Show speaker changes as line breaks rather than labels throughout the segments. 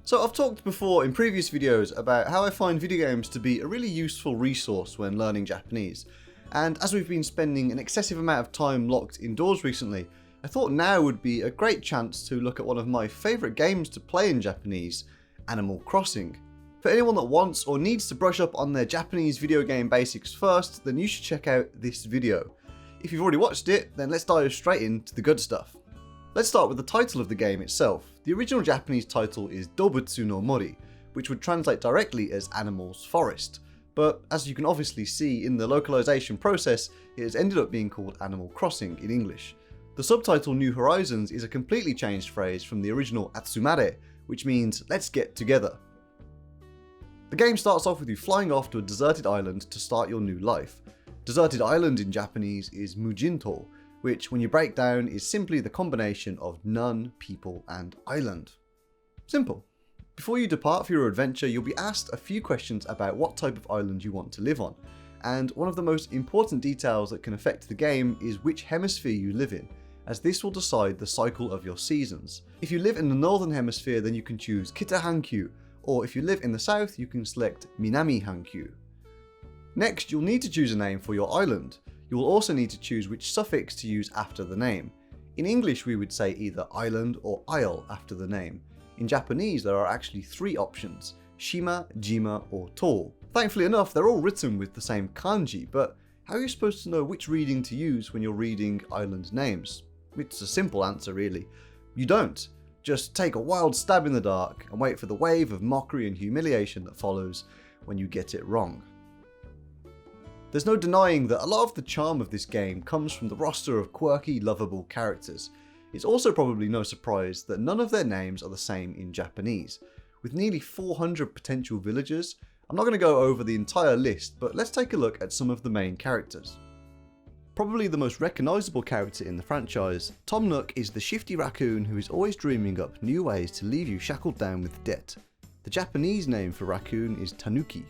So I've talked before in previous videos about how I find video games to be a really useful resource when learning Japanese. And as we've been spending an excessive amount of time locked indoors recently, I thought now would be a great chance to look at one of my favourite games to play in Japanese, Animal Crossing. For anyone that wants or needs to brush up on their Japanese video game basics first, then you should check out this video. If you've already watched it, then let's dive straight into the good stuff. Let's start with the title of the game itself. The original Japanese title is どうぶつの森, which would translate directly as Animal's Forest. But as you can obviously see in the localization process, it has ended up being called Animal Crossing in English. The subtitle New Horizons is a completely changed phrase from the original Atsumare, which means let's get together. The game starts off with you flying off to a deserted island to start your new life. Deserted island in Japanese is Mujinto, which when you break down is simply the combination of none, people and island. Simple. Before you depart for your adventure, you'll be asked a few questions about what type of island you want to live on. And one of the most important details that can affect the game is which hemisphere you live in, as this will decide the cycle of your seasons. If you live in the northern hemisphere, then you can choose Kita Hankyu, or if you live in the south, you can select Minami Hankyu. Next, you'll need to choose a name for your island. You will also need to choose which suffix to use after the name. In English, we would say either island or isle after the name. In Japanese, there are actually three options: shima, jima, or to. Thankfully enough, they're all written with the same kanji, but how are you supposed to know which reading to use when you're reading island names? It's a simple answer, really. You don't. Just take a wild stab in the dark and wait for the wave of mockery and humiliation that follows when you get it wrong. There's no denying that a lot of the charm of this game comes from the roster of quirky, lovable characters. It's also probably no surprise that none of their names are the same in Japanese. With nearly 400 potential villagers, I'm not going to go over the entire list, but let's take a look at some of the main characters. Probably the most recognisable character in the franchise, Tom Nook is the shifty raccoon who is always dreaming up new ways to leave you shackled down with debt. The Japanese name for raccoon is Tanuki.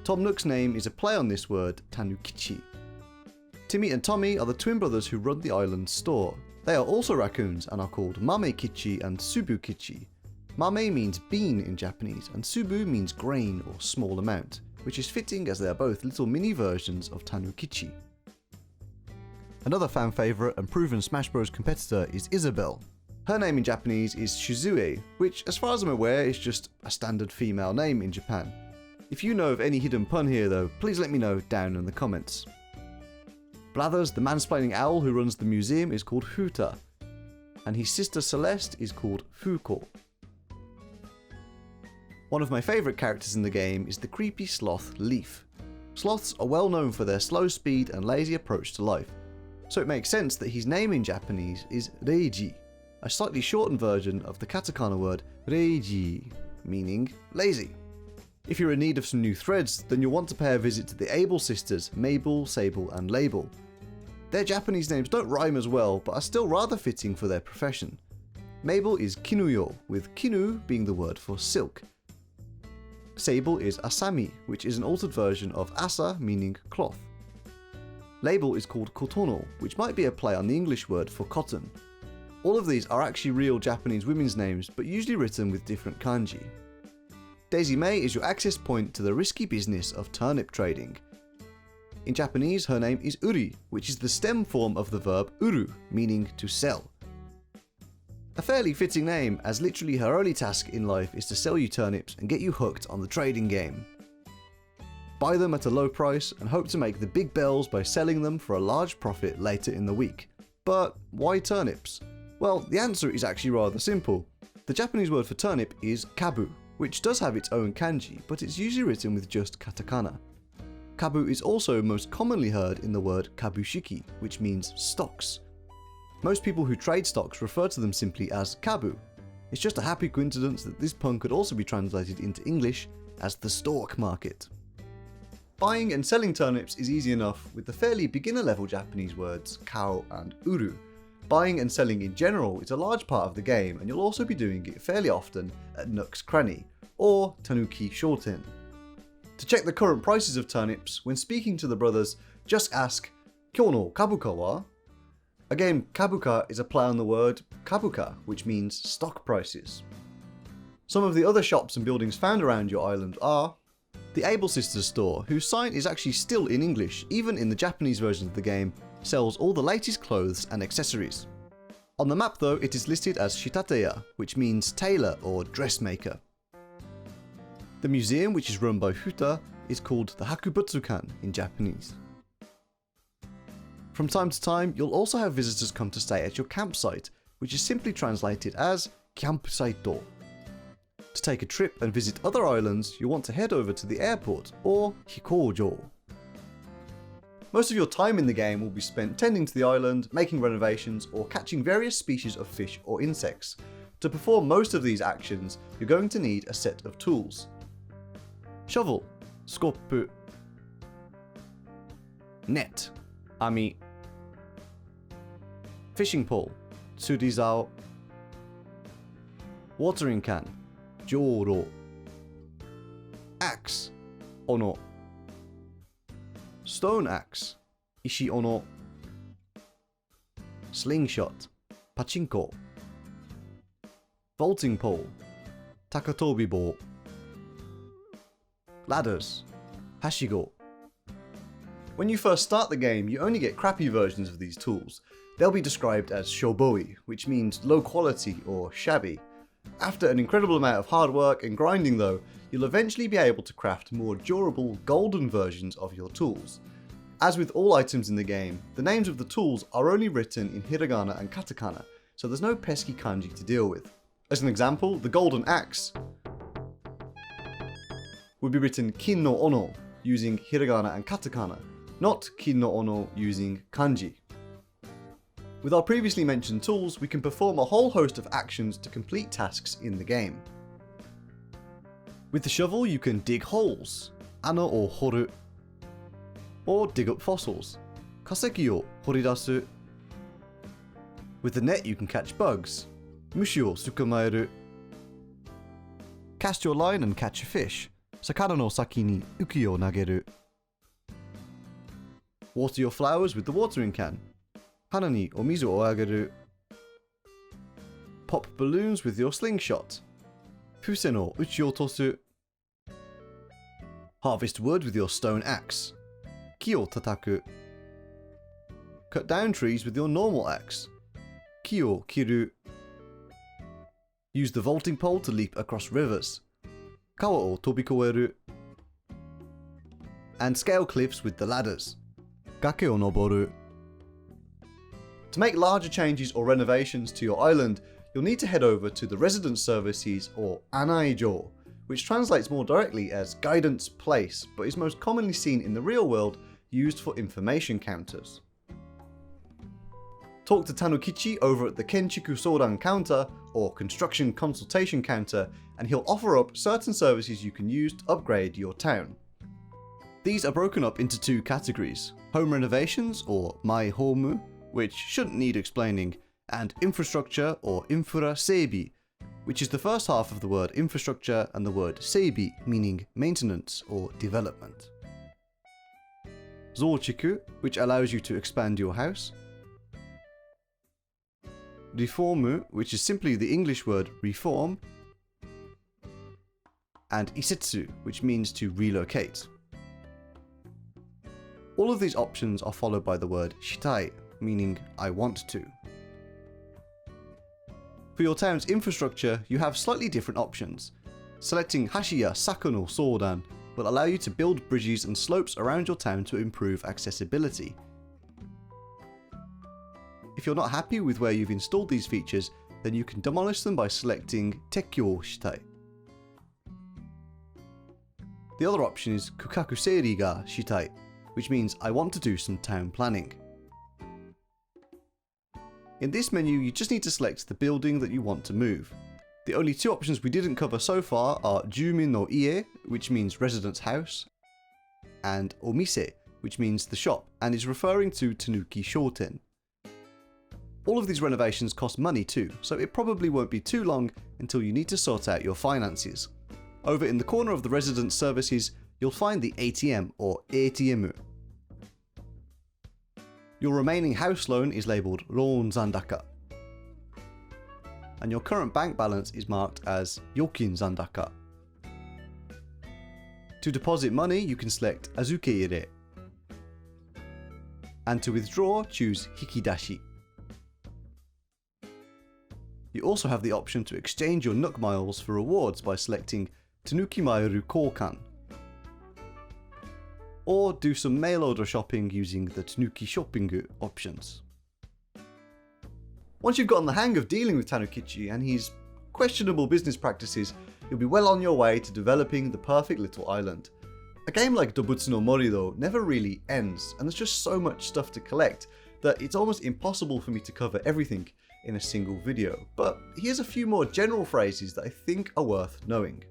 Tom Nook's name is a play on this word, Tanukichi. Timmy and Tommy are the twin brothers who run the island's store. They are also raccoons and are called Mame Kichi and Subu Kichi. Mame means bean in Japanese and Subu means grain or small amount, which is fitting as they are both little mini versions of Tanukichi. Another fan favourite and proven Smash Bros competitor is Isabelle. Her name in Japanese is Shizue, which as far as I'm aware is just a standard female name in Japan. If you know of any hidden pun here though, please let me know down in the comments. Blathers, the mansplaining owl who runs the museum, is called Hooter, and his sister Celeste is called Fuko. One of my favourite characters in the game is the creepy sloth Leaf. Sloths are well known for their slow speed and lazy approach to life, so it makes sense that his name in Japanese is Reiji, a slightly shortened version of the katakana word Reiji, meaning lazy. If you're in need of some new threads, then you'll want to pay a visit to the Able sisters, Mabel, Sabel and Label. Their Japanese names don't rhyme as well, but are still rather fitting for their profession. Mabel is Kinuyo, with Kinu being the word for silk. Sabel is Asami, which is an altered version of Asa, meaning cloth. Label is called Kotono, which might be a play on the English word for cotton. All of these are actually real Japanese women's names, but usually written with different kanji. Daisy May is your access point to the risky business of turnip trading. In Japanese, her name is Uri, which is the stem form of the verb uru, meaning to sell. A fairly fitting name, as literally her only task in life is to sell you turnips and get you hooked on the trading game. Buy them at a low price and hope to make the big bells by selling them for a large profit later in the week. But why turnips? Well, the answer is actually rather simple. The Japanese word for turnip is kabu, which does have its own kanji, but it's usually written with just katakana. Kabu is also most commonly heard in the word kabushiki, which means stocks. Most people who trade stocks refer to them simply as kabu. It's just a happy coincidence that this pun could also be translated into English as the stock market. buying and selling turnips is easy enough with the fairly beginner level Japanese words kao and uru. Buying and selling in general is a large part of the game, and you'll also be doing it fairly often at Nook's Cranny, or Tanuki Shoten. To check the current prices of turnips, when speaking to the brothers, just ask, 今日のカブ価は? Again, kabuka is a play on the word kabuka, which means stock prices. Some of the other shops and buildings found around your island are the Able Sisters store, whose sign is actually still in English, even in the Japanese version of the game, sells all the latest clothes and accessories. On the map though, it is listed as Shitate Ya, which means tailor or dressmaker. The museum, which is run by Hooter, is called the Hakubutsukan in Japanese. From time to time, you'll also have visitors come to stay at your campsite, which is simply translated as Camp Saito. To take a trip and visit other islands, you'll want to head over to the airport, or Hikoujo. Most of your time in the game will be spent tending to the island, making renovations, or catching various species of fish or insects. To perform most of these actions, you're going to need a set of tools. Shovel, scoop, net, ami, fishing pole, tsurizao, watering can, jョウロ, axe, ono, stone axe, ishi ono, slingshot, pachinko, vaulting pole,たかとびぼう, ladders, hashigo. When you first start the game, you only get crappy versions of these tools. They'll be described as shō boi, which means low quality or shabby. After an incredible amount of hard work and grinding though, you'll eventually be able to craft more durable golden versions of your tools. As with all items in the game, the names of the tools are only written in hiragana and katakana, so there's no pesky kanji to deal with. As an example, the golden axe would be written kin no ono using hiragana and katakana, not kin no ono using kanji. With our previously mentioned tools, we can perform a whole host of actions to complete tasks in the game. With the shovel, you can dig holes, ana o horu, or dig up fossils, kaseki o horidasu. With the net, you can catch bugs, mushi o tsukamaeru. Cast your line and catch a fish, sakana no saki ni uki o nageru. Water your flowers with the watering can, hana ni o mizu o ageru. Pop balloons with your slingshot, fuse no uchi o tosu. Harvest wood with your stone axe, ki o tataku. Cut down trees with your normal axe, ki o kiru. Use the vaulting pole to leap across rivers, kawa o tobikoeru. And scale cliffs with the ladders, gake o noboru. To make larger changes or renovations to your island, you'll need to head over to the Resident Services or Anaijo, which translates more directly as Guidance Place, but is most commonly seen in the real world used for information counters. Talk to Tanuki over at the Kenchiku Sodan counter or Construction Consultation counter, and he'll offer up certain services you can use to upgrade your town. These are broken up into two categories: home renovations or mai homu, which shouldn't need explaining, and infrastructure or infra seibi, which is the first half of the word infrastructure and the word seibi, meaning maintenance or development. Zouchiku, which allows you to expand your house. Reformu, which is simply the English word reform. And isetsu, which means to relocate. All of these options are followed by the word shitai, meaning I want to. For your town's infrastructure, you have slightly different options. Selecting Hashi ya Saka no Sodan will allow you to build bridges and slopes around your town to improve accessibility. If you're not happy with where you've installed these features, then you can demolish them by selecting Tekkyo Shitai. The other option is Kukaku Seiri ga Shitai, which means I want to do some town planning. In this menu, you just need to select the building that you want to move. The only two options we didn't cover so far are Jumin no Ie, which means residence house, and omise, which means the shop, and is referring to Tanuki shoten. All of these renovations cost money too, so it probably won't be too long until you need to sort out your finances. Over in the corner of the resident services, you'll find the ATM or ATM. Your remaining house loan is labelled Loan Zandaka, and your current bank balance is marked as Yokin Zandaka. To deposit money, you can select Azukeire, and to withdraw, choose Hikidashi. You also have the option to exchange your Nook miles for rewards by selecting Tanuki Mairu Koukan, or do some mail order shopping using the Tanuki Shopping options. Once you've gotten the hang of dealing with Tanukichi and his questionable business practices, you'll be well on your way to developing the perfect little island. A game like Doうぶつの森 though never really ends, and there's just so much stuff to collect that it's almost impossible for me to cover everything in a single video. But here's a few more general phrases that I think are worth knowing.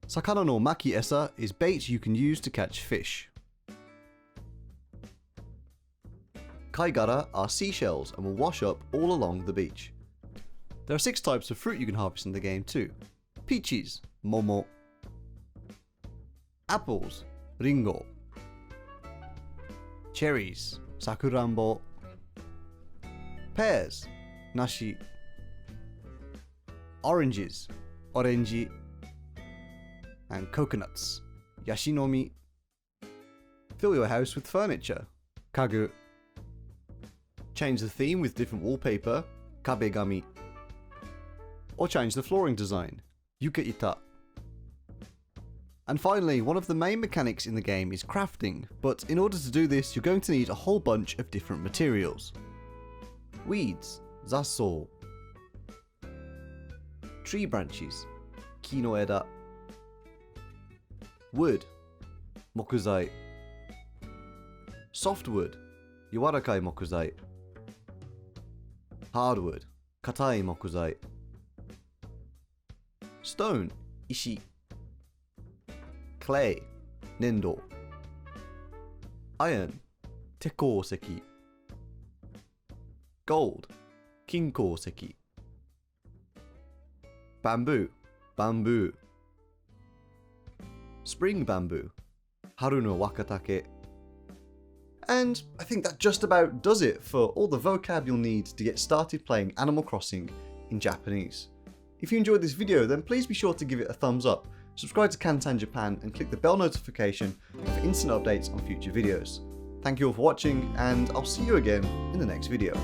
Sakana no maki esa is bait you can use to catch fish. Kaigara are seashells and will wash up all along the beach. There are 6 types of fruit you can harvest in the game too. Peaches, momo. Apples, ringo. Cherries, sakurambo. Pears, nashi. Oranges, oranji. And coconuts, yashinomi. Fill your house with furniture, kagu. Change the theme with different wallpaper, kabegami. Or change the flooring design, yukaita. And finally, one of the main mechanics in the game is crafting, but in order to do this, you're going to need a whole bunch of different materials. Weeds, zaso. Tree branches, ki no eda. Wood, mokuzai. Softwood, yawarakai mokuzai. Hardwood, katai mokuzai. Stone, ishi. Clay, nendo. Iron, tekouseki. Gold, kinkouseki. Bamboo, bamboo. Spring bamboo, haru no wakatake. And I think that just about does it for all the vocab you'll need to get started playing Animal Crossing in Japanese. If you enjoyed this video, then please be sure to give it a thumbs up, subscribe to Kantan Japan, and click the bell notification for instant updates on future videos. Thank you all for watching, and I'll see you again in the next video.